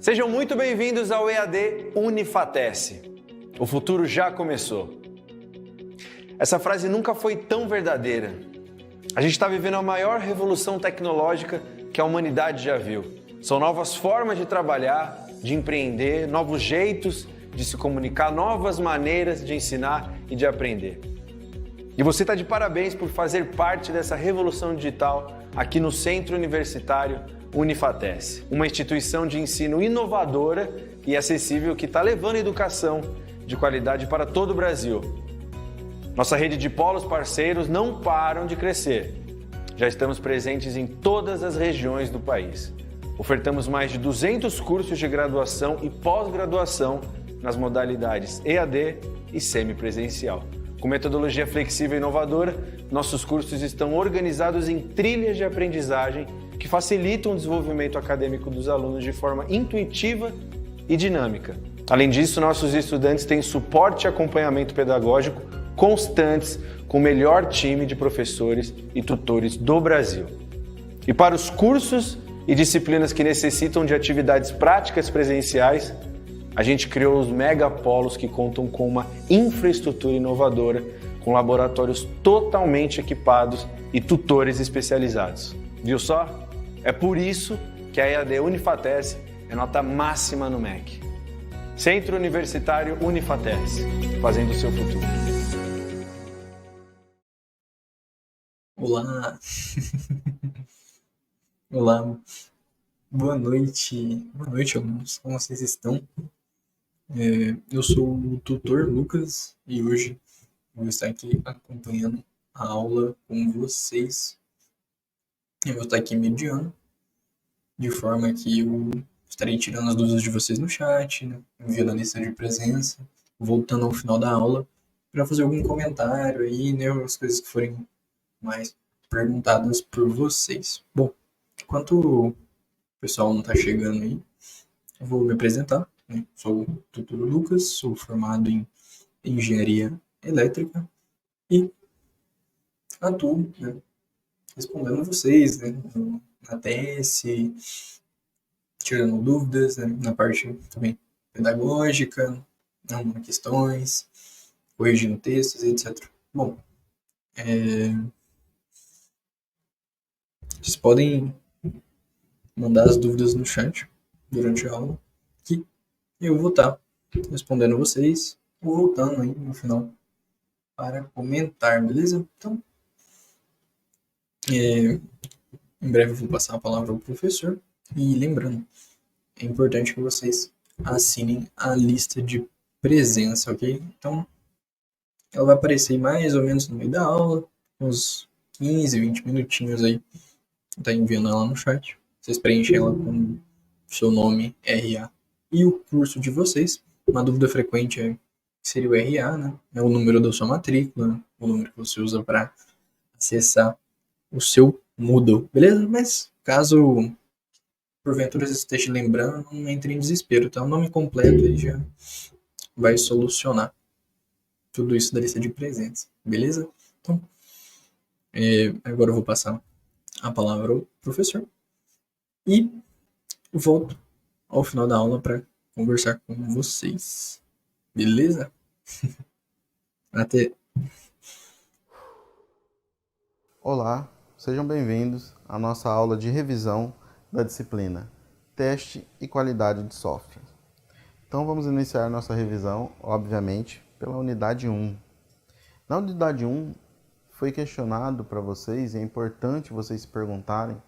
Sejam muito bem-vindos ao EAD Unifatece. O futuro já começou. Essa frase nunca foi tão verdadeira. A gente está vivendo a maior revolução tecnológica que a humanidade já viu. São novas formas de trabalhar, de empreender, novos jeitos de se comunicar, novas maneiras de ensinar e de aprender. E você está de parabéns por fazer parte dessa revolução digital aqui no Centro Universitário Unifatece, uma instituição de ensino inovadora e acessível que está levando educação de qualidade para todo o Brasil. Nossa rede de polos parceiros não param de crescer. Já estamos presentes em todas as regiões do país. Ofertamos mais de 200 cursos de graduação e pós-graduação nas modalidades EAD e semipresencial. Com metodologia flexível e inovadora, nossos cursos estão organizados em trilhas de aprendizagem que facilitam o desenvolvimento acadêmico dos alunos de forma intuitiva e dinâmica. Além disso, nossos estudantes têm suporte e acompanhamento pedagógico constantes com o melhor time de professores e tutores do Brasil. E para os cursos e disciplinas que necessitam de atividades práticas presenciais, a gente criou os megapolos que contam com uma infraestrutura inovadora, com laboratórios totalmente equipados e tutores especializados. Viu só? É por isso que a EAD Unifatece é nota máxima no MEC. Centro Universitário Unifatece, fazendo o seu futuro. Olá! Olá! Boa noite! Boa noite, alunos! Como vocês estão? Eu sou o tutor Lucas e hoje vou estar aqui acompanhando a aula com vocês. Eu vou estar aqui mediando, de forma que eu estarei tirando as dúvidas de vocês no chat, né? Enviando a lista de presença, voltando ao final da aula para fazer algum comentário aí, né? As coisas que forem mais perguntadas por vocês. Bom, enquanto o pessoal não está chegando aí, eu vou me apresentar. Né? Sou o tutor Lucas, sou formado em Engenharia Elétrica e atuo, né, respondendo vocês, né, na TS, tirando dúvidas, né, na parte também pedagógica, arrumando questões, corrigindo textos, etc. Bom, vocês podem mandar as dúvidas no chat durante a aula, que eu vou estar respondendo vocês, ou voltando aí no final para comentar, beleza? Então, em breve eu vou passar a palavra ao professor. E lembrando, é importante que vocês assinem a lista de presença, ok? Então, ela vai aparecer mais ou menos no meio da aula, uns 15, 20 minutinhos aí. Tá enviando ela no chat. Vocês preenchem ela com seu nome, RA e o curso de vocês. Uma dúvida frequente seria o RA, né? É o número da sua matrícula, né? O número que você usa para acessar o seu Moodle, beleza? Mas caso porventura você esteja lembrando, não entre em desespero, tá? O nome completo aí já vai solucionar tudo isso da lista de presença, beleza? Então, agora eu vou passar a palavra ao professor e volto ao final da aula para conversar com vocês, beleza? Até! Olá, sejam bem-vindos à nossa aula de revisão da disciplina Teste e Qualidade de Software. Então vamos iniciar nossa revisão, obviamente, pela unidade 1. Na unidade 1 foi questionado para vocês, e é importante vocês se perguntarem,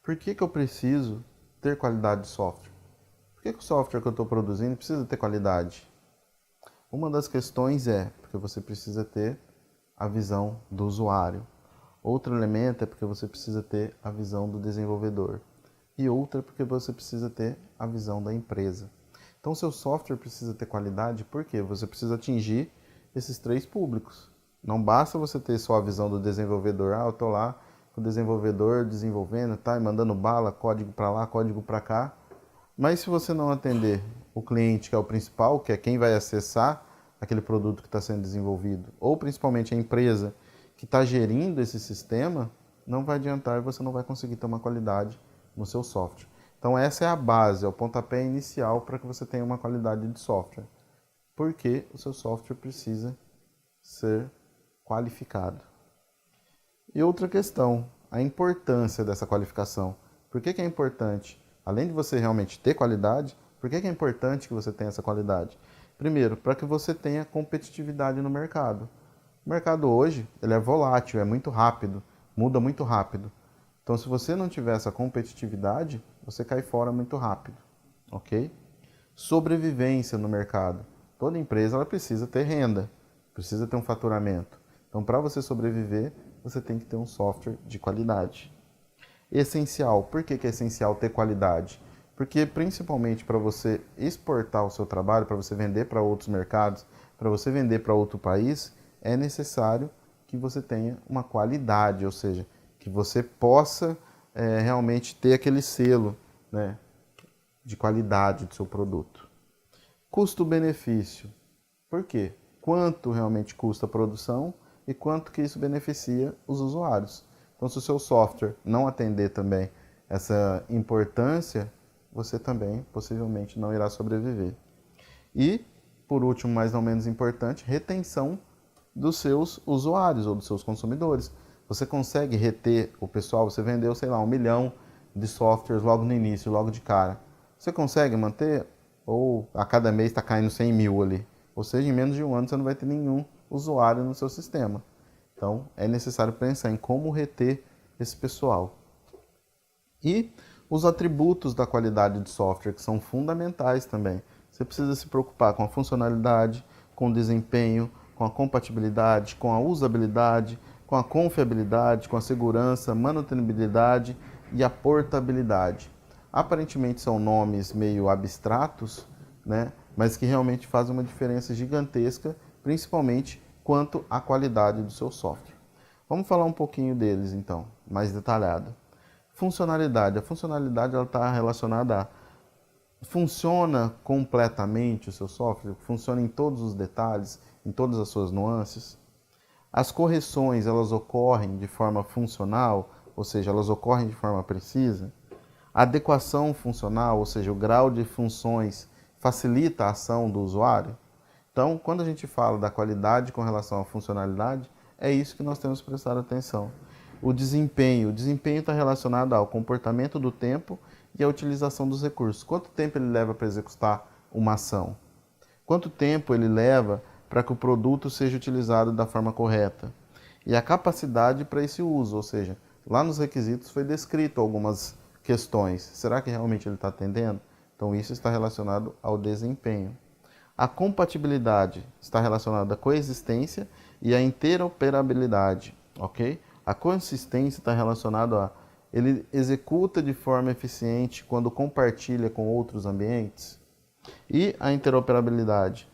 por que eu preciso ter qualidade de software? Por que o software que eu estou produzindo precisa ter qualidade? Uma das questões é porque você precisa ter a visão do usuário. Outro elemento é porque você precisa ter a visão do desenvolvedor. E outra é porque você precisa ter a visão da empresa. Então, seu software precisa ter qualidade porque você precisa atingir esses três públicos. Não basta você ter só a visão do desenvolvedor. Eu estou lá com o desenvolvedor desenvolvendo, tá, e mandando bala, código para lá, código para cá. Mas se você não atender o cliente, que é o principal, que é quem vai acessar aquele produto que está sendo desenvolvido, ou principalmente a empresa que está gerindo esse sistema, não vai adiantar e você não vai conseguir ter uma qualidade no seu software. Então essa é a base, é o pontapé inicial para que você tenha uma qualidade de software. Porque o seu software precisa ser qualificado. E outra questão, a importância dessa qualificação. Por que é importante? Além de você realmente ter qualidade, por que é importante que você tenha essa qualidade? Primeiro, para que você tenha competitividade no mercado. O mercado hoje ele é volátil, é muito rápido, muda muito rápido. Então, se você não tiver essa competitividade, você cai fora muito rápido, ok? Sobrevivência no mercado. Toda empresa ela precisa ter renda, precisa ter um faturamento. Então, para você sobreviver, você tem que ter um software de qualidade. Essencial. Por que é essencial ter qualidade? Porque, principalmente, para você exportar o seu trabalho, para você vender para outros mercados, para você vender para outro país, é necessário que você tenha uma qualidade, ou seja, que você possa realmente ter aquele selo, né, de qualidade do seu produto. Custo-benefício. Por quê? Quanto realmente custa a produção e quanto que isso beneficia os usuários. Então, se o seu software não atender também essa importância, você também possivelmente não irá sobreviver. E, por último, mas não menos importante, retenção dos seus usuários ou dos seus consumidores. Você consegue reter o pessoal, você vendeu, sei lá, 1 milhão de softwares logo no início, logo de cara. Você consegue manter? Ou a cada mês está caindo 100 mil ali? Ou seja, em menos de um ano você não vai ter nenhum usuário no seu sistema. Então, é necessário pensar em como reter esse pessoal. E os atributos da qualidade de software, que são fundamentais também. Você precisa se preocupar com a funcionalidade, com o desempenho, com a compatibilidade, com a usabilidade, com a confiabilidade, com a segurança, manutenibilidade e a portabilidade. Aparentemente são nomes meio abstratos, né? Mas que realmente fazem uma diferença gigantesca, principalmente quanto à qualidade do seu software. Vamos falar um pouquinho deles então, mais detalhado. Funcionalidade. A funcionalidade está relacionada a funciona completamente o seu software, funciona em todos os detalhes, em todas as suas nuances. As correções, elas ocorrem de forma funcional, ou seja, elas ocorrem de forma precisa. A adequação funcional, ou seja, o grau de funções facilita a ação do usuário. Então, quando a gente fala da qualidade com relação à funcionalidade, é isso que nós temos que prestar atenção. O desempenho está relacionado ao comportamento do tempo e à utilização dos recursos. Quanto tempo ele leva para executar uma ação? Quanto tempo ele leva para que o produto seja utilizado da forma correta? E a capacidade para esse uso, ou seja, lá nos requisitos foi descrito algumas questões. Será que realmente ele está atendendo? Então isso está relacionado ao desempenho. A compatibilidade está relacionada à coexistência e à interoperabilidade, ok? A consistência está relacionada a ele executa de forma eficiente quando compartilha com outros ambientes. E a interoperabilidade,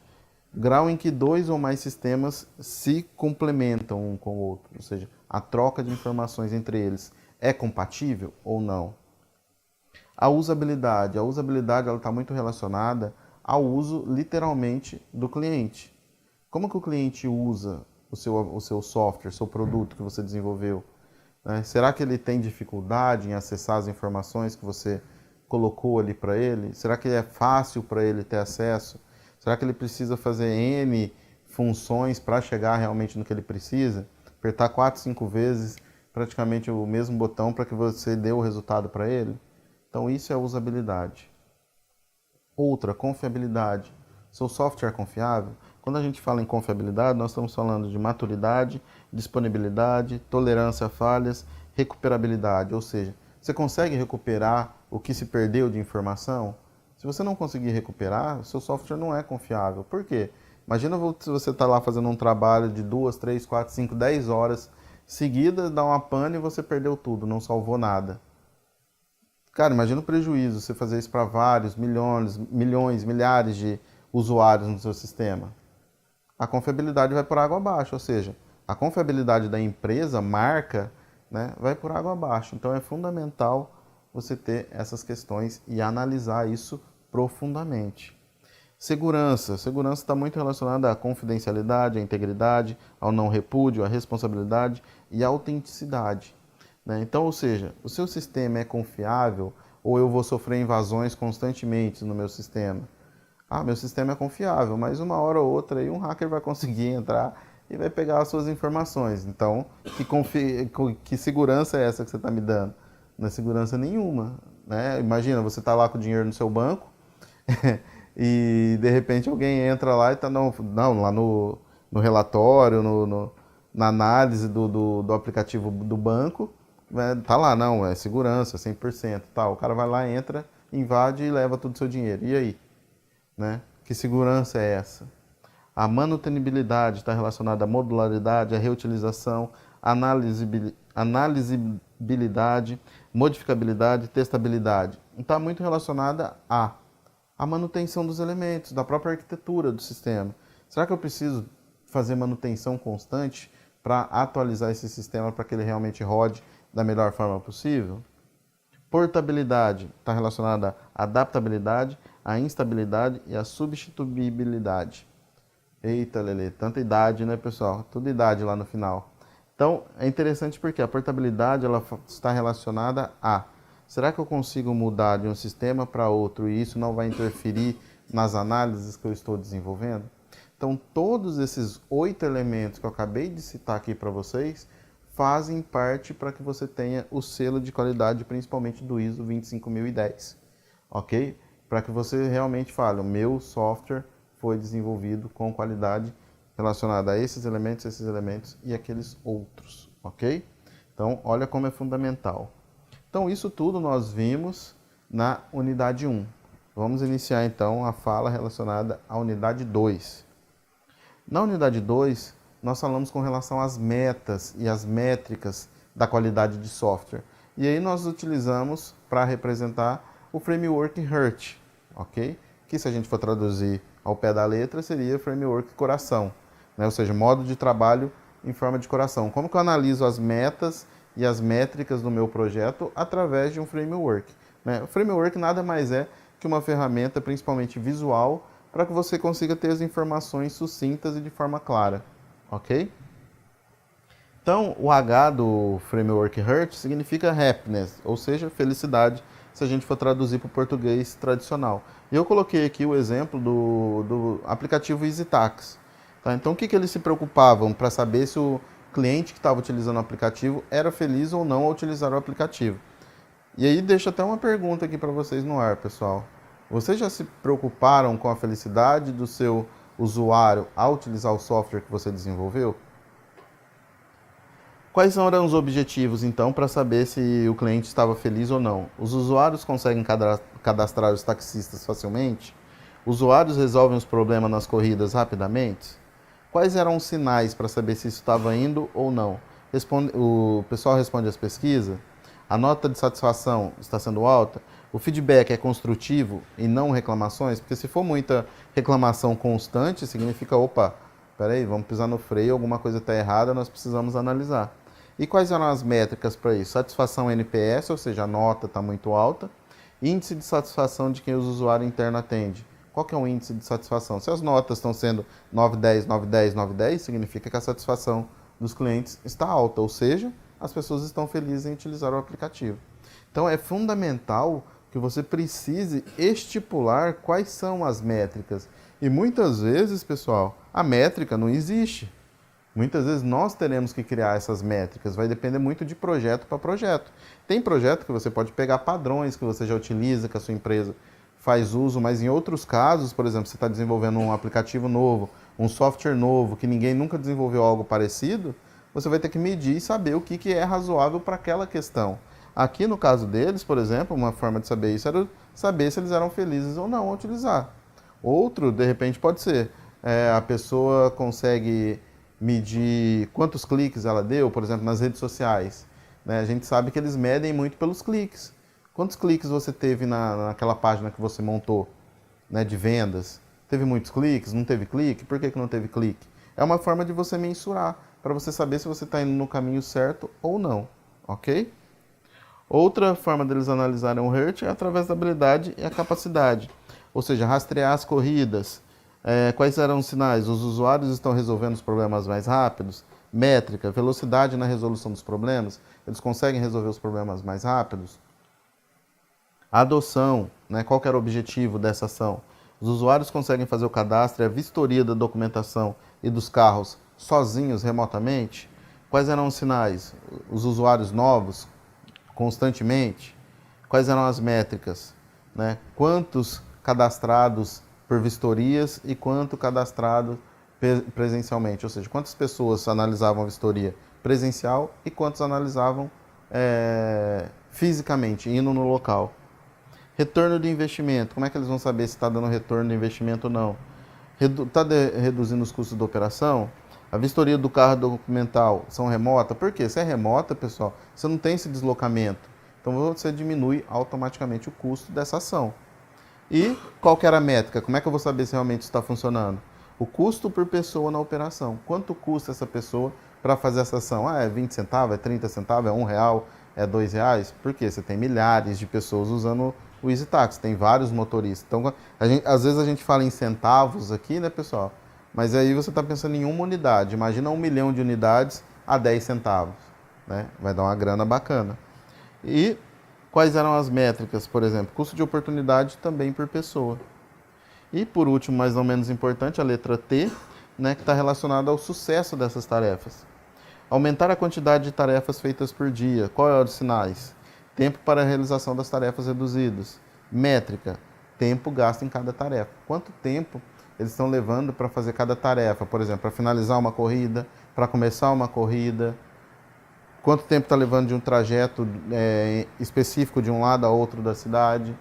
grau em que 2 ou mais sistemas se complementam um com o outro, ou seja, a troca de informações entre eles é compatível ou não. A usabilidade ela está muito relacionada ao uso literalmente do cliente. Como que o cliente usa o seu software, seu produto que você desenvolveu? Será que ele tem dificuldade em acessar as informações que você colocou ali para ele? Será que é fácil para ele ter acesso? Será que ele precisa fazer N funções para chegar realmente no que ele precisa? Apertar 4, 5 vezes praticamente o mesmo botão para que você dê o resultado para ele? Então isso é usabilidade. Outra, confiabilidade. Seu software é confiável? Quando a gente fala em confiabilidade, nós estamos falando de maturidade, disponibilidade, tolerância a falhas, recuperabilidade. Ou seja, você consegue recuperar o que se perdeu de informação? Se você não conseguir recuperar, seu software não é confiável. Por quê? Imagina se você está lá fazendo um trabalho de 2, 3, 4, 5, 10 horas seguidas, dá uma pane e você perdeu tudo, não salvou nada. Cara, imagina o prejuízo, você fazer isso para vários, milhões, milhares de usuários no seu sistema. A confiabilidade vai por água abaixo, ou seja, a confiabilidade da empresa, marca, né, vai por água abaixo. Então é fundamental você ter essas questões e analisar isso profundamente. Segurança está muito relacionada à confidencialidade, à integridade, ao não repúdio, à responsabilidade e à autenticidade. Então, ou seja, o seu sistema é confiável ou eu vou sofrer invasões constantemente no meu sistema? Ah, meu sistema é confiável, mas uma hora ou outra aí um hacker vai conseguir entrar e vai pegar as suas informações. Então, que segurança é essa que você está me dando? Não é segurança nenhuma, né? Imagina, você está lá com o dinheiro no seu banco e de repente alguém entra lá e está lá no relatório, na análise do aplicativo do banco, tá lá, não, é segurança, 100%, tal. O cara vai lá, entra, invade e leva todo o seu dinheiro. E aí? Né? Que segurança é essa? A manutenibilidade está relacionada à modularidade, à reutilização, analisabilidade, modificabilidade, testabilidade. Está muito relacionada à manutenção dos elementos, da própria arquitetura do sistema. Será que eu preciso fazer manutenção constante para atualizar esse sistema para que ele realmente rode da melhor forma possível? Portabilidade está relacionada à adaptabilidade, à instabilidade e à substituibilidade. Eita, Lelê, tanta idade, né, pessoal? Tudo idade lá no final. Então, é interessante porque a portabilidade ela está relacionada a: será que eu consigo mudar de um sistema para outro e isso não vai interferir nas análises que eu estou desenvolvendo? Então, todos esses 8 elementos que eu acabei de citar aqui para vocês fazem parte para que você tenha o selo de qualidade, principalmente do ISO 25010, ok? Para que você realmente fale, o meu software foi desenvolvido com qualidade relacionada a esses elementos e aqueles outros, ok? Então, olha como é fundamental. Então, isso tudo nós vimos na unidade 1. Vamos iniciar, então, a fala relacionada à unidade 2. Na unidade 2, nós falamos com relação às metas e às métricas da qualidade de software. E aí nós utilizamos para representar o framework HERT, ok? Que se a gente for traduzir ao pé da letra, seria framework coração, né? Ou seja, modo de trabalho em forma de coração. Como que eu analiso as metas e as métricas do meu projeto através de um framework, né? O framework nada mais é que uma ferramenta, principalmente visual, para que você consiga ter as informações sucintas e de forma clara, ok? Então, o H do framework HERT significa happiness, ou seja, felicidade, se a gente for traduzir para o português tradicional. E eu coloquei aqui o exemplo do aplicativo EasyTax. Tá? Então, o que eles se preocupavam para saber se o cliente que estava utilizando o aplicativo era feliz ou não ao utilizar o aplicativo? E aí, deixa até uma pergunta aqui para vocês no ar, pessoal. Vocês já se preocuparam com a felicidade do seu usuário ao utilizar o software que você desenvolveu? Quais eram os objetivos, então, para saber se o cliente estava feliz ou não? Os usuários conseguem cadastrar os taxistas facilmente? Usuários resolvem os problemas nas corridas rapidamente? Quais eram os sinais para saber se isso estava indo ou não? O pessoal responde às pesquisas? A nota de satisfação está sendo alta? O feedback é construtivo e não reclamações? Porque se for muita reclamação constante, significa, opa, peraí, vamos pisar no freio, alguma coisa está errada, nós precisamos analisar. E quais eram as métricas para isso? Satisfação NPS, ou seja, a nota está muito alta. Índice de satisfação de quem o usuário interno atende. Qual que é o índice de satisfação? Se as notas estão sendo 910, 910, 910, significa que a satisfação dos clientes está alta, ou seja, as pessoas estão felizes em utilizar o aplicativo. Então, é fundamental que você precise estipular quais são as métricas. E muitas vezes, pessoal, a métrica não existe. Muitas vezes nós teremos que criar essas métricas, vai depender muito de projeto para projeto. Tem projeto que você pode pegar padrões que você já utiliza, que a sua empresa faz uso, mas em outros casos, por exemplo, você está desenvolvendo um aplicativo novo, um software novo, que ninguém nunca desenvolveu algo parecido, você vai ter que medir e saber o que é razoável para aquela questão. Aqui no caso deles, por exemplo, uma forma de saber isso era saber se eles eram felizes ou não ao utilizar. Outro, de repente, pode ser a pessoa consegue medir quantos cliques ela deu, por exemplo, nas redes sociais. Né? A gente sabe que eles medem muito pelos cliques. Quantos cliques você teve naquela página que você montou, né, de vendas? Teve muitos cliques? Não teve clique? Por que não teve clique? É uma forma de você mensurar, para você saber se você está indo no caminho certo ou não, ok? Outra forma deles analisarem o HERT é através da habilidade e a capacidade. Ou seja, rastrear as corridas. Quais eram os sinais? Os usuários estão resolvendo os problemas mais rápidos? Métrica, velocidade na resolução dos problemas. Eles conseguem resolver os problemas mais rápidos? A adoção, né, qual que era o objetivo dessa ação? Os usuários conseguem fazer o cadastro e a vistoria da documentação e dos carros sozinhos, remotamente? Quais eram os sinais? Os usuários novos, constantemente? Quais eram as métricas? Né? Quantos cadastrados por vistorias e quanto cadastrado presencialmente? Ou seja, quantas pessoas analisavam a vistoria presencial e quantos analisavam fisicamente, indo no local? Retorno de investimento. Como é que eles vão saber se está dando retorno de investimento ou não? Está reduzindo os custos da operação? A vistoria do carro documental são remota? Por quê? Se é remota, pessoal, você não tem esse deslocamento. Então você diminui automaticamente o custo dessa ação. E qual que era a métrica? Como é que eu vou saber se realmente está funcionando? O custo por pessoa na operação. Quanto custa essa pessoa para fazer essa ação? É 20 centavos, é 30 centavos, é R$1, é R$2? Por quê? Você tem milhares de pessoas usando o EasyTax, tem vários motoristas. Então, às vezes a gente fala em centavos aqui, né, pessoal? Mas aí você está pensando em uma unidade. Imagina 1 milhão de unidades a 10 centavos. Né? Vai dar uma grana bacana. E quais eram as métricas, por exemplo? Custo de oportunidade também por pessoa. E por último, mas não menos importante, a letra T, né, que está relacionada ao sucesso dessas tarefas. Aumentar a quantidade de tarefas feitas por dia. Qual é os sinais? Tempo para a realização das tarefas reduzidos. Métrica. Tempo gasto em cada tarefa. Quanto tempo eles estão levando para fazer cada tarefa? Por exemplo, para finalizar uma corrida, para começar uma corrida. Quanto tempo está levando de um trajeto específico de um lado a outro da cidade.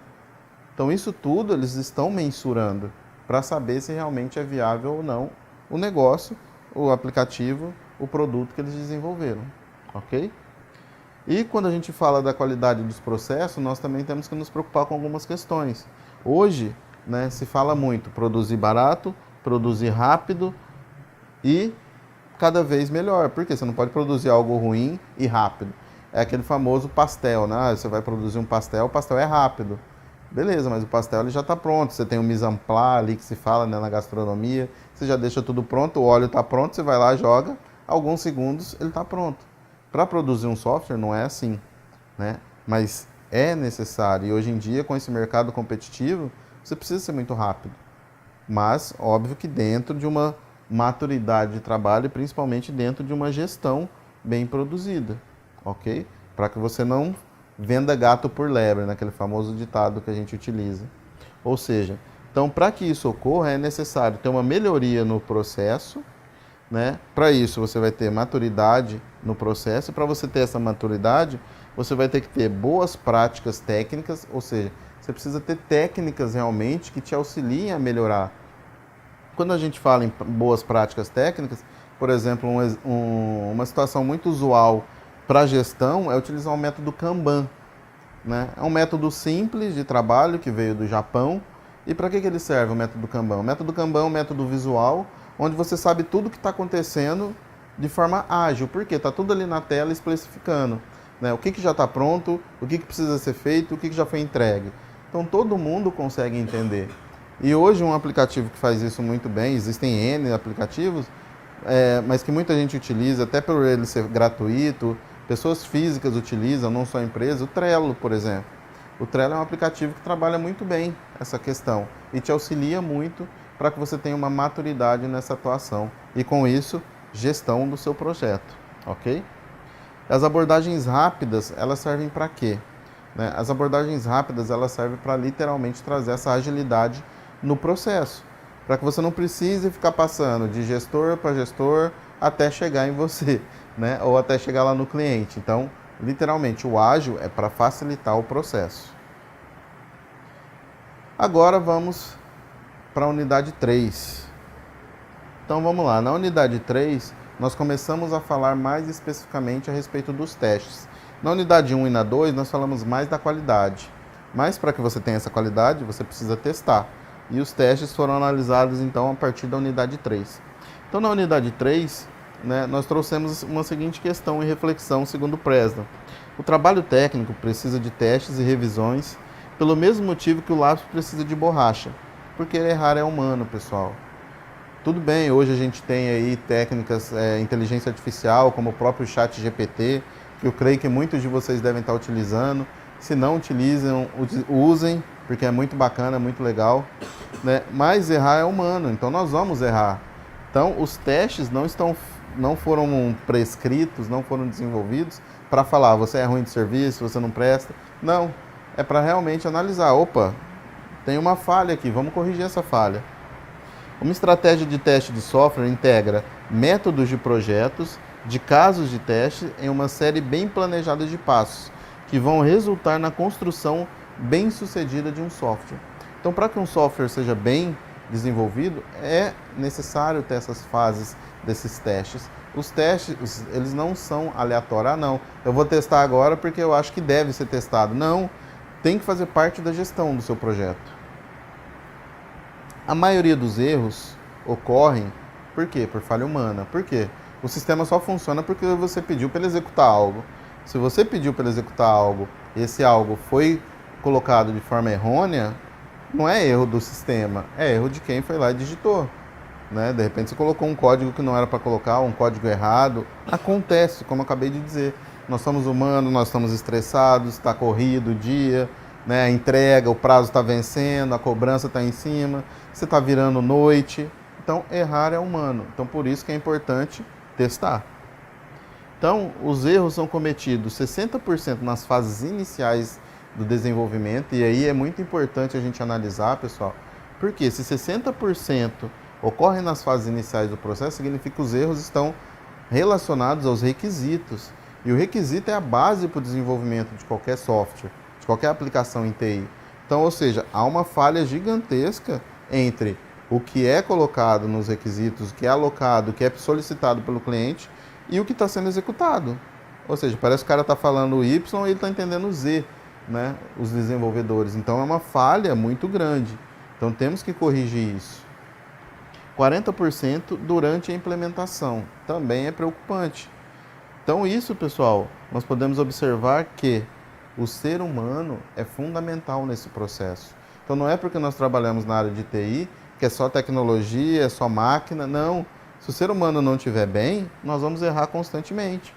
Então isso tudo eles estão mensurando para saber se realmente é viável ou não o negócio, o aplicativo, o produto que eles desenvolveram. Ok? E quando a gente fala da qualidade dos processos, nós também temos que nos preocupar com algumas questões. Hoje, né, se fala muito produzir barato, produzir rápido e cada vez melhor. Porque você não pode produzir algo ruim e rápido. É aquele famoso pastel, né? Você vai produzir um pastel, o pastel é rápido. Beleza, mas o pastel ele já está pronto. Você tem um mise en place ali que se fala, né, na gastronomia. Você já deixa tudo pronto, o óleo está pronto, você vai lá, joga, alguns segundos ele está pronto. Para produzir um software não é assim, né? Mas é necessário. E hoje em dia, com esse mercado competitivo, você precisa ser muito rápido. Mas, óbvio que dentro de uma maturidade de trabalho e principalmente dentro de uma gestão bem produzida, ok? Para que você não venda gato por lebre, naquele famoso ditado que a gente utiliza. Ou seja, então para que isso ocorra é necessário ter uma melhoria no processo, né? Para isso você vai ter maturidade no processo e para você ter essa maturidade você vai ter que ter boas práticas técnicas, ou seja, você precisa ter técnicas realmente que te auxiliem a melhorar. Quando a gente fala em boas práticas técnicas, por exemplo, uma situação muito usual para gestão é utilizar o método Kanban, né? É um método simples de trabalho que veio do Japão. E para que ele serve, o método Kanban? O método Kanban é um método visual, onde você sabe tudo o que está acontecendo de forma ágil, porque está tudo ali na tela especificando, né? O que já está pronto, o que precisa ser feito, o que já foi entregue. Então todo mundo consegue entender. E hoje um aplicativo que faz isso muito bem, existem N aplicativos, mas que muita gente utiliza, até por ele ser gratuito, pessoas físicas utilizam, não só empresas, o Trello, por exemplo. O Trello é um aplicativo que trabalha muito bem essa questão e te auxilia muito para que você tenha uma maturidade nessa atuação e, com isso, gestão do seu projeto, ok? As abordagens rápidas, elas servem para quê? Né? As abordagens rápidas, elas servem para literalmente trazer essa agilidade no processo, para que você não precise ficar passando de gestor para gestor até chegar em você, né? Ou até chegar lá no cliente. Então, literalmente, o ágil é para facilitar o processo. Agora vamos para a unidade 3. Então vamos lá, na unidade 3, nós começamos a falar mais especificamente a respeito dos testes. Na unidade 1 e na 2, nós falamos mais da qualidade. Mas para que você tenha essa qualidade, você precisa testar. E os testes foram analisados então a partir da unidade 3. Então na unidade 3, né, nós trouxemos uma seguinte questão e reflexão segundo Preston. O trabalho técnico precisa de testes e revisões pelo mesmo motivo que o lápis precisa de borracha. Porque errar é humano, pessoal. Tudo bem, hoje a gente tem aí técnicas, inteligência artificial, como o próprio ChatGPT, que eu creio que muitos de vocês devem estar utilizando. Se não utilizam, usem, porque é muito bacana, é muito legal, né? Mas errar é humano, então nós vamos errar. Então os testes não foram prescritos, não foram desenvolvidos para falar, você é ruim de serviço, você não presta. Não, é para realmente analisar, opa, tem uma falha aqui, vamos corrigir essa falha. Uma estratégia de teste de software integra métodos de projetos, de casos de teste em uma série bem planejada de passos, que vão resultar na construção bem-sucedida de um software. Então, para que um software seja bem desenvolvido, é necessário ter essas fases desses testes. Os testes, eles não são aleatórios. Ah, não, eu vou testar agora porque eu acho que deve ser testado. Não, tem que fazer parte da gestão do seu projeto. A maioria dos erros ocorrem, por quê? Por falha humana. Por quê? O sistema só funciona porque você pediu para ele executar algo. Se você pediu para ele executar algo e esse algo foi colocado de forma errônea, não é erro do sistema, é erro de quem foi lá e digitou. Né? De repente você colocou um código que não era para colocar, um código errado. Acontece, como eu acabei de dizer. Nós somos humanos, nós estamos estressados, está corrido o dia, né? A entrega, o prazo está vencendo, a cobrança está em cima, você está virando noite. Então, errar é humano. Então, por isso que é importante testar. Então, os erros são cometidos 60% nas fases iniciais do desenvolvimento, e aí é muito importante a gente analisar, pessoal, porque se 60% ocorrem nas fases iniciais do processo, significa que os erros estão relacionados aos requisitos. E o requisito é a base para o desenvolvimento de qualquer software, de qualquer aplicação em TI. Então, ou seja, há uma falha gigantesca entre o que é colocado nos requisitos, o que é alocado, o que é solicitado pelo cliente e o que está sendo executado. Ou seja, parece que o cara está falando Y e ele está entendendo Z, né? Os desenvolvedores. Então, é uma falha muito grande. Então, temos que corrigir isso. 40% durante a implementação. Também é preocupante. Então, isso, pessoal, nós podemos observar que o ser humano é fundamental nesse processo. Então, não é porque nós trabalhamos na área de TI que é só tecnologia, é só máquina. Não. Se o ser humano não estiver bem, nós vamos errar constantemente.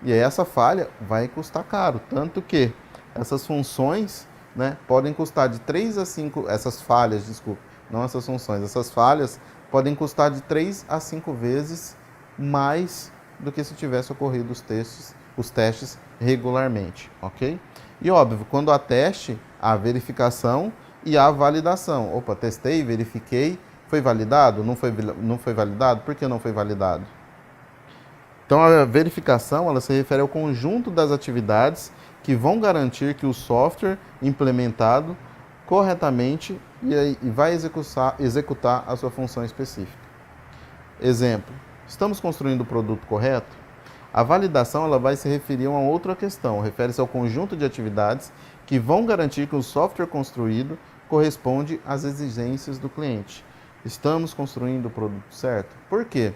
E aí essa falha vai custar caro. Tanto que essas funções, né, podem custar de 3 a 5... Essas falhas, desculpa, não essas funções. Essas falhas podem custar de 3 a 5 vezes mais do que se tivesse ocorrido os testes regularmente, ok? E óbvio, quando há teste, há verificação e há validação. Opa, testei, verifiquei, foi validado? Não foi validado? Por que não foi validado? Então, a verificação ela se refere ao conjunto das atividades que vão garantir que o software implementado corretamente e vai executar a sua função específica. Exemplo, estamos construindo o produto correto? A validação ela vai se referir a uma outra questão, refere-se ao conjunto de atividades que vão garantir que o software construído corresponde às exigências do cliente. Estamos construindo o produto certo? Por quê?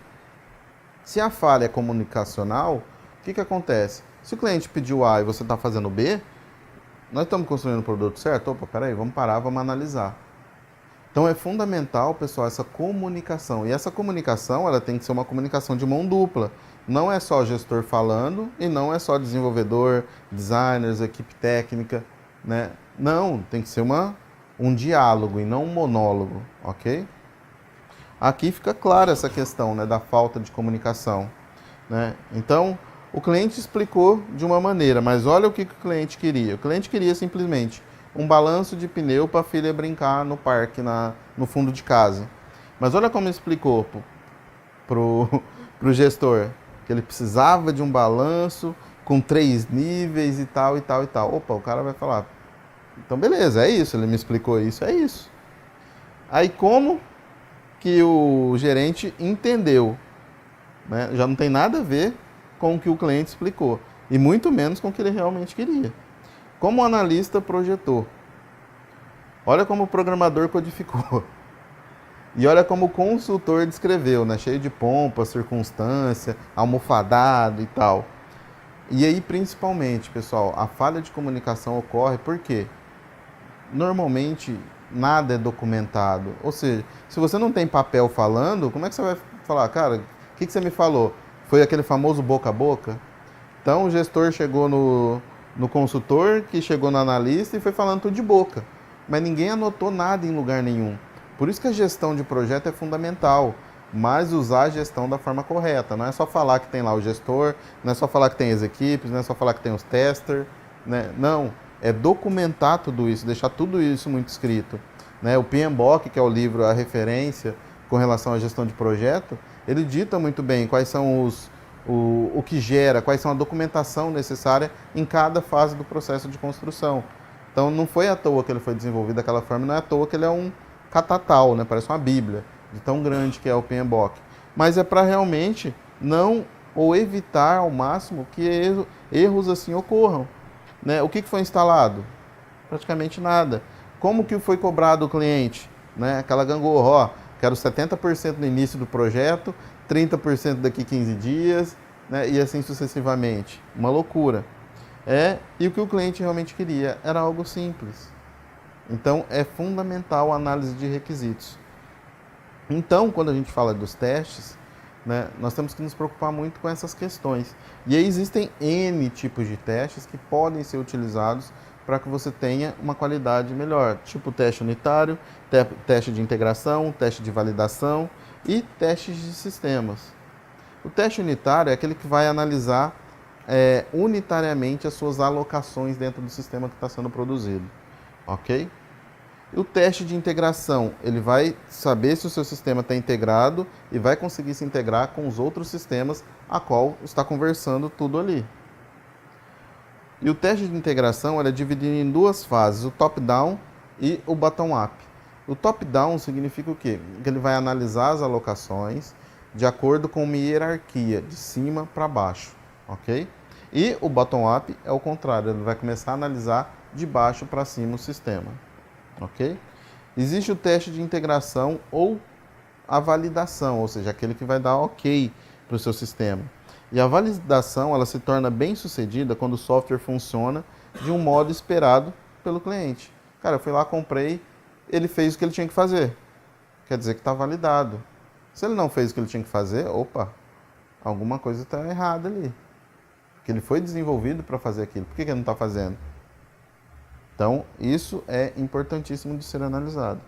Se a falha é comunicacional, o que acontece? Se o cliente pediu A e você está fazendo B, nós estamos construindo o produto certo? Opa, peraí, vamos parar, vamos analisar. Então é fundamental, pessoal, essa comunicação. E essa comunicação ela tem que ser uma comunicação de mão dupla. Não é só o gestor falando e não é só desenvolvedor, designers, equipe técnica, né? Não, tem que ser um diálogo e não um monólogo, ok? Aqui fica clara essa questão, né, da falta de comunicação, né? Então, o cliente explicou de uma maneira, mas olha o que o cliente queria. O cliente queria simplesmente um balanço de pneu para a filha brincar no parque, no fundo de casa. Mas olha como explicou pro gestor, que ele precisava de um balanço com 3 níveis e tal, e tal, e tal. Opa, o cara vai falar, então beleza, é isso, ele me explicou isso, é isso. Aí como que o gerente entendeu, né? Já não tem nada a ver com o que o cliente explicou, e muito menos com o que ele realmente queria. Como o analista projetou, olha como o programador codificou, e olha como o consultor descreveu, né? Cheio de pompa, circunstância, almofadado e tal. E aí, principalmente, pessoal, a falha de comunicação ocorre porque normalmente nada é documentado. Ou seja, se você não tem papel falando, como é que você vai falar? Cara, o que você me falou? Foi aquele famoso boca a boca? Então o gestor chegou no consultor, que chegou no analista e foi falando tudo de boca. Mas ninguém anotou nada em lugar nenhum. Por isso que a gestão de projeto é fundamental, mas usar a gestão da forma correta. Não é só falar que tem lá o gestor, não é só falar que tem as equipes, não é só falar que tem os testers, né? Não, é documentar tudo isso, deixar tudo isso muito escrito. Né? O PMBOK, que é o livro, a referência com relação à gestão de projeto, ele dita muito bem quais são o que gera, quais são a documentação necessária em cada fase do processo de construção. Então não foi à toa que ele foi desenvolvido daquela forma, não é à toa que ele é um catatal, né? Parece uma bíblia, de tão grande que é o PMBOK. Mas é para realmente não, ou evitar ao máximo que erros assim ocorram. Né? O que foi instalado? Praticamente nada. Como que foi cobrado o cliente? Né? Aquela gangorra, ó, quero 70% no início do projeto, 30% daqui 15 dias, né? E assim sucessivamente. Uma loucura. E o que o cliente realmente queria era algo simples. Então, é fundamental a análise de requisitos. Então, quando a gente fala dos testes, né, nós temos que nos preocupar muito com essas questões. E aí existem N tipos de testes que podem ser utilizados para que você tenha uma qualidade melhor, tipo teste unitário, teste de integração, teste de validação e testes de sistemas. O teste unitário é aquele que vai analisar unitariamente as suas alocações dentro do sistema que está sendo produzido, ok? E o teste de integração, ele vai saber se o seu sistema está integrado e vai conseguir se integrar com os outros sistemas a qual está conversando tudo ali. E o teste de integração é dividido em duas fases, o top-down e o bottom-up. O top-down significa o quê? Que ele vai analisar as alocações de acordo com uma hierarquia, de cima para baixo, ok? E o bottom-up é o contrário, ele vai começar a analisar de baixo para cima o sistema, ok? Existe o teste de integração ou a validação, ou seja, aquele que vai dar ok para o seu sistema. E a validação, ela se torna bem sucedida quando o software funciona de um modo esperado pelo cliente. Cara, eu fui lá, comprei, ele fez o que ele tinha que fazer. Quer dizer que está validado. Se ele não fez o que ele tinha que fazer, opa, alguma coisa está errada ali. Porque ele foi desenvolvido para fazer aquilo. Por que ele não está fazendo? Então, isso é importantíssimo de ser analisado.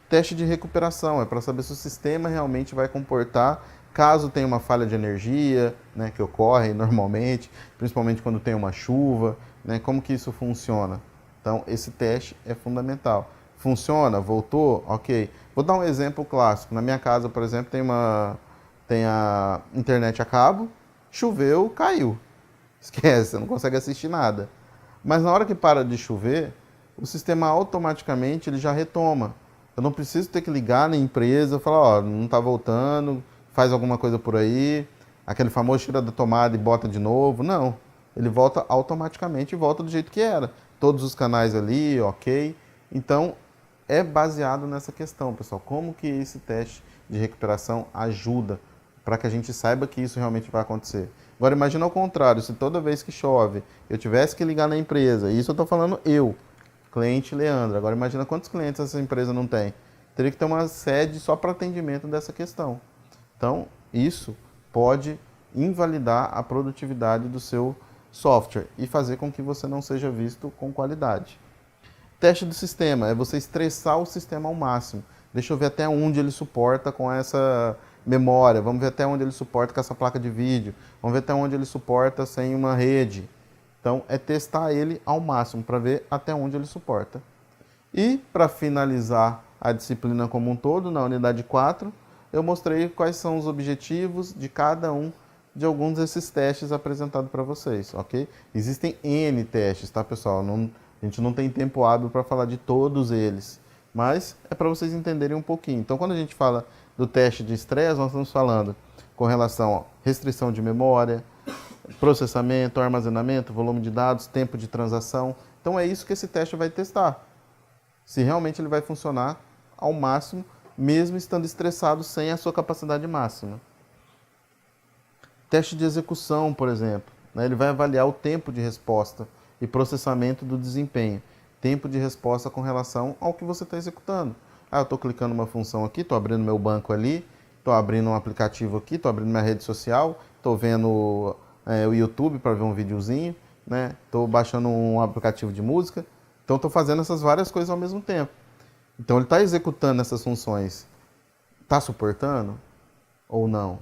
Teste de recuperação é para saber se o sistema realmente vai comportar caso tenha uma falha de energia, né, que ocorre normalmente, principalmente quando tem uma chuva, né, como que isso funciona. Então, esse teste é fundamental. Funciona? Voltou? Ok. Vou dar um exemplo clássico. Na minha casa, por exemplo, tem a internet a cabo, choveu, caiu. Esquece, você não consegue assistir nada. Mas na hora que para de chover, o sistema automaticamente ele já retoma. Eu não preciso ter que ligar na empresa e falar, ó, não está voltando, faz alguma coisa por aí, aquele famoso tira da tomada e bota de novo. Não, ele volta automaticamente e volta do jeito que era. Todos os canais ali, ok. Então, é baseado nessa questão, pessoal. Como que esse teste de recuperação ajuda para que a gente saiba que isso realmente vai acontecer. Agora, imagina ao contrário, se toda vez que chove eu tivesse que ligar na empresa, e isso eu estou falando eu, cliente Leandro. Agora, imagina quantos clientes essa empresa não tem. Teria que ter uma sede só para atendimento dessa questão. Então, isso pode invalidar a produtividade do seu software e fazer com que você não seja visto com qualidade. Teste do sistema é você estressar o sistema ao máximo. Deixa eu ver até onde ele suporta com essa memória, vamos ver até onde ele suporta com essa placa de vídeo, vamos ver até onde ele suporta sem uma rede. Então, é testar ele ao máximo para ver até onde ele suporta. E, para finalizar a disciplina como um todo, na unidade 4, eu mostrei quais são os objetivos de cada um de alguns desses testes apresentados para vocês, ok? Existem N testes, tá, pessoal? A gente não tem tempo hábil para falar de todos eles, mas é para vocês entenderem um pouquinho. Então, quando a gente fala do teste de estresse, nós estamos falando com relação a restrição de memória, processamento, armazenamento, volume de dados, tempo de transação. Então, é isso que esse teste vai testar. Se realmente ele vai funcionar ao máximo, mesmo estando estressado sem a sua capacidade máxima. Teste de execução, por exemplo, né? Ele vai avaliar o tempo de resposta e processamento do desempenho. Tempo de resposta com relação ao que você está executando. Ah, eu estou clicando uma função aqui, estou abrindo meu banco ali, estou abrindo um aplicativo aqui, estou abrindo minha rede social, estou vendo o YouTube para ver um videozinho. né? Estou baixando um aplicativo de música, então estou fazendo essas várias coisas ao mesmo tempo. Então ele está executando essas funções, está suportando ou não?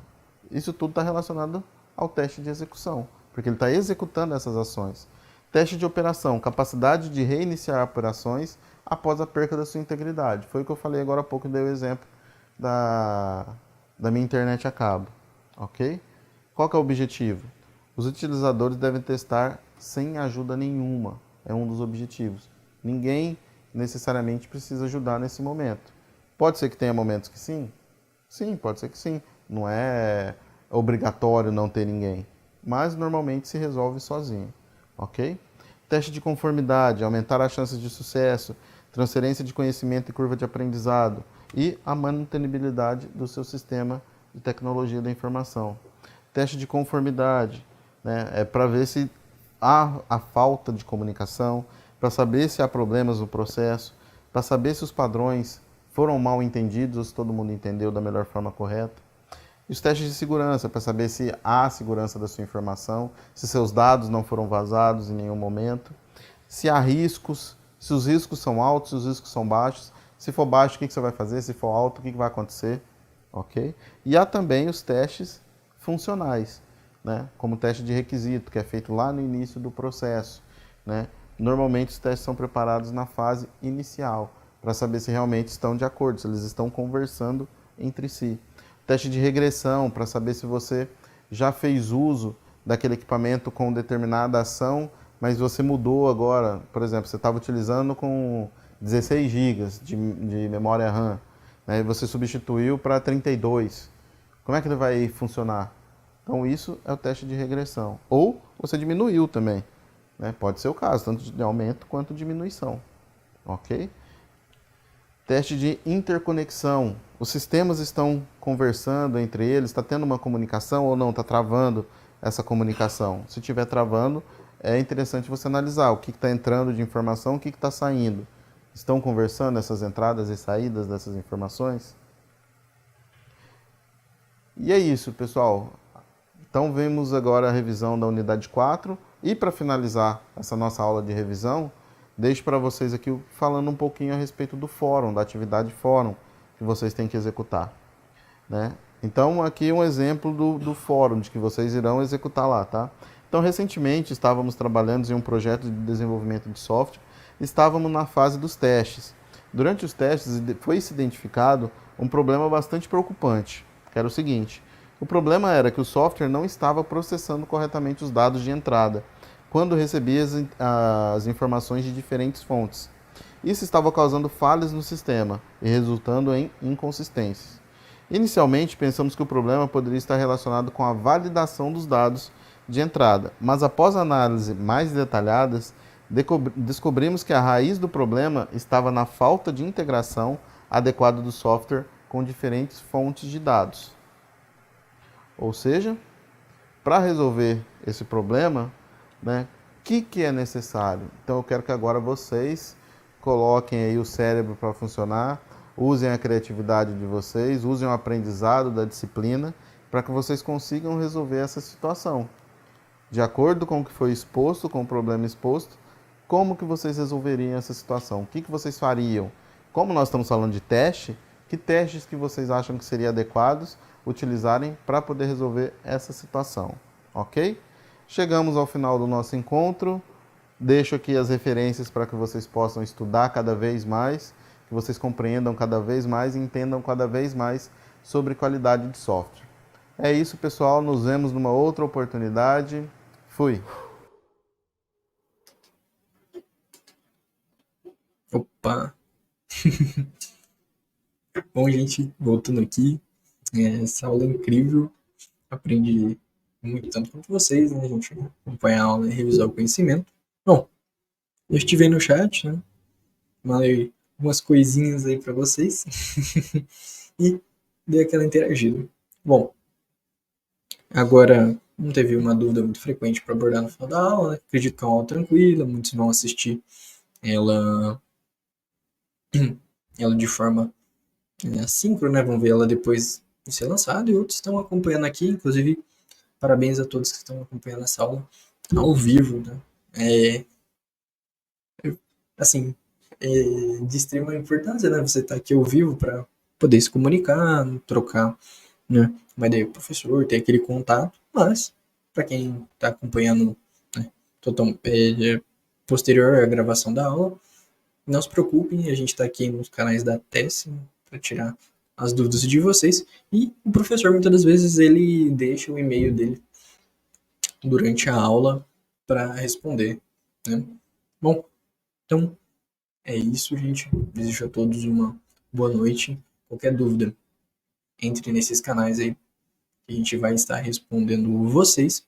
Isso tudo está relacionado ao teste de execução, porque ele está executando essas ações. Teste de operação, capacidade de reiniciar operações após a perca da sua integridade. Foi o que eu falei agora há pouco, dei o exemplo da minha internet a cabo, ok? Qual que é o objetivo? Os utilizadores devem testar sem ajuda nenhuma, é um dos objetivos. Ninguém necessariamente precisa ajudar nesse momento. Pode ser que tenha momentos que sim? Sim, pode ser que sim. Não é obrigatório não ter ninguém, mas normalmente se resolve sozinho, ok? Teste de conformidade, aumentar as chances de sucesso, transferência de conhecimento e curva de aprendizado e a manutenibilidade do seu sistema de tecnologia da informação. Teste de conformidade, né, é para ver se há a falta de comunicação, para saber se há problemas no processo, para saber se os padrões foram mal entendidos ou se todo mundo entendeu da melhor forma correta. E os testes de segurança, para saber se há segurança da sua informação, se seus dados não foram vazados em nenhum momento, se há riscos, se os riscos são altos, se os riscos são baixos. Se for baixo, o que você vai fazer? Se for alto, o que vai acontecer? Ok? E há também os testes funcionais, né? Como o teste de requisito, que é feito lá no início do processo, né? Normalmente os testes são preparados na fase inicial, para saber se realmente estão de acordo, se eles estão conversando entre si. Teste de regressão, para saber se você já fez uso daquele equipamento com determinada ação, mas você mudou agora. Por exemplo, você estava utilizando com 16 GB de memória RAM, né, e você substituiu para 32. Como é que ele vai funcionar? Então isso é o teste de regressão. Ou você diminuiu também, né? Pode ser o caso, tanto de aumento quanto diminuição. Ok? Teste de interconexão. Os sistemas estão conversando entre eles, está tendo uma comunicação ou não, está travando essa comunicação. Se estiver travando, é interessante você analisar o que está entrando de informação, o que está saindo. Estão conversando essas entradas e saídas dessas informações? E é isso, pessoal. Então, vemos agora a revisão da unidade 4. E para finalizar essa nossa aula de revisão, deixo para vocês aqui falando um pouquinho a respeito do fórum, da atividade fórum que vocês têm que executar, né? Então, aqui um exemplo do fórum, de que vocês irão executar lá, tá? Então, recentemente, estávamos trabalhando em um projeto de desenvolvimento de software, estávamos na fase dos testes. Durante os testes, foi-se identificado um problema bastante preocupante, que era o seguinte: o problema era que o software não estava processando corretamente os dados de entrada, quando recebia as informações de diferentes fontes. Isso estava causando falhas no sistema e resultando em inconsistências. Inicialmente, pensamos que o problema poderia estar relacionado com a validação dos dados de entrada, mas após análise mais detalhadas, descobrimos que a raiz do problema estava na falta de integração adequada do software com diferentes fontes de dados. Ou seja, para resolver esse problema, né, o que é necessário? Então eu quero que agora vocês coloquem aí o cérebro para funcionar, usem a criatividade de vocês, usem o aprendizado da disciplina para que vocês consigam resolver essa situação. De acordo com o que foi exposto, com o problema exposto, como que vocês resolveriam essa situação? O que vocês fariam? Como nós estamos falando de teste, que testes que vocês acham que seriam adequados utilizarem para poder resolver essa situação, ok? Chegamos ao final do nosso encontro. Deixo aqui as referências para que vocês possam estudar cada vez mais, que vocês compreendam cada vez mais e entendam cada vez mais sobre qualidade de software. É isso, pessoal. Nos vemos numa outra oportunidade. Fui! Opa! Bom, gente, voltando aqui, essa aula é incrível, aprendi muito tanto quanto vocês, né? A gente acompanhar a aula e revisar o conhecimento. Bom, eu estive aí no chat, né? Mandei umas coisinhas aí para vocês e dei aquela interagida. Bom, agora não teve uma dúvida muito frequente para abordar no final da aula, né? Acredito que é uma aula tranquila, muitos vão assistir ela de forma assíncrona, né? Vão ver ela depois de ser lançada, e outros estão acompanhando aqui, inclusive parabéns a todos que estão acompanhando essa aula ao vivo, né? É, assim, é de extrema importância, né? Você tá aqui ao vivo para poder se comunicar, trocar, né? Uma ideia com o professor, ter aquele contato, mas para quem está acompanhando, né, posterior à gravação da aula, não se preocupem, a gente está aqui nos canais da TES para tirar as dúvidas de vocês, e o professor muitas das vezes ele deixa o e-mail dele durante a aula para responder, né? Bom, então é isso, gente. Desejo a todos uma boa noite. Qualquer dúvida, entre nesses canais aí que a gente vai estar respondendo vocês.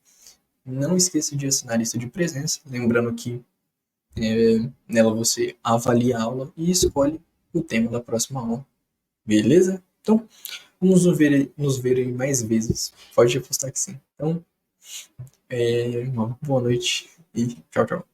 Não esqueça de assinar a lista de presença, lembrando que nela você avalia a aula e escolhe o tema da próxima aula. Beleza? Então, vamos nos ver aí mais vezes. Pode apostar que sim. Então, uma boa noite e tchau, tchau.